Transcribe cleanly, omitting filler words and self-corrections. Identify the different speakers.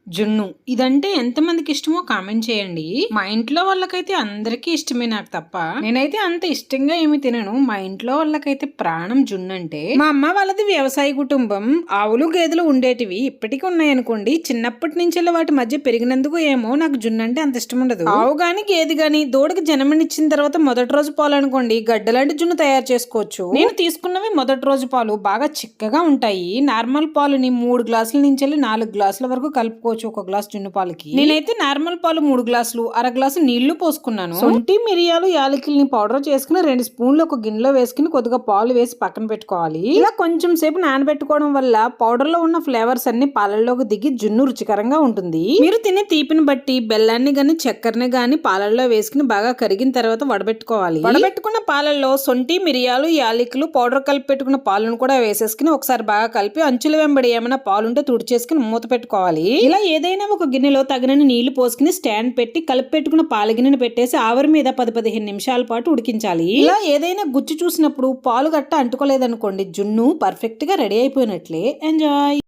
Speaker 1: జున్ను ఇదంటే ఎంతమందికి ఇష్టమో కామెంట్ చేయండి. మా ఇంట్లో వాళ్ళకైతే అందరికీ ఇష్టమే, నాకు తప్ప. నేనైతే అంత ఇష్టంగా ఏమి తినను. మా ఇంట్లో వాళ్ళకైతే ప్రాణం జున్ను అంటే. మా అమ్మ వాళ్ళది వ్యవసాయ కుటుంబం. ఆవులు గేదెలు ఉండేటివి, ఇప్పటికీ ఉన్నాయనుకోండి. చిన్నప్పటి నుంచి వాటి మధ్య పెరిగినందుకు ఏమో నాకు జున్ను అంటే అంత ఇష్టం ఉండదు. ఆవు గాని గేదె గాని దూడకి జన్మనిచ్చిన తర్వాత మొదటి రోజు పాలు అనుకోండి, గడ్డలాంటి జున్ను తయారు చేసుకోవచ్చు. నేను తీసుకున్నవి మొదటి రోజు పాలు బాగా చిక్కగా ఉంటాయి. నార్మల్ పాలుని 3 గ్లాసుల నుంచి 4 గ్లాసుల వరకు కలుపుకోవచ్చు ఒక గ్లాస్ జున్ను పాలకి. నేనైతే నార్మల్ పాలు 3 గ్లాసులు, అర గ్లాసు నీళ్లు పోసుకున్నాను. సొంటి మిరియాలు యాలకుల్ని పౌడర్ చేసుకుని 2 స్పూన్లు ఒక గిన్నెలో వేసుకుని కొద్దిగా పాలు వేసి పక్కన పెట్టుకోవాలి. ఇలా కొంచెం సేపు నానబెట్టుకోవడం వల్ల పౌడర్ లో ఉన్న ఫ్లేవర్స్ అన్ని పాలల్లోకి దిగి జున్ను రుచికరంగా ఉంటుంది. మీరు తినే తీపిని బట్టి బెల్లాన్ని గాని చక్కెరని గాని పాలల్లో వేసుకుని బాగా కరిగిన తర్వాత వడబెట్టుకోవాలి. వడబెట్టుకున్న పాలల్లో సొంటి మిరియాలు యాలకులు పౌడర్ కలిపి పెట్టుకున్న పాలను కూడా వేసేసుకుని ఒకసారి బాగా కలిపి అంచుల వెంబడి ఏమైనా పాలుంటే తుడిచేసుకుని మూత పెట్టుకోవాలి. ఇలా ఏదైనా ఒక గిన్నెలో తగినన్ని నీళ్లు పోసుకుని స్టాండ్ పెట్టి కలిపి పెట్టుకున్న పాల గిన్నెను పెట్టేసి ఆవిరి మీద 10-15 నిమిషాల పాటు ఉడికించాలి. ఇలా ఏదైనా గుజ్జు చూసినప్పుడు పాలు గట్ట అంటుకోలేదనుకోండి, జున్ను పర్ఫెక్ట్ గా రెడీ అయిపోయినట్లే. ఎంజాయ్.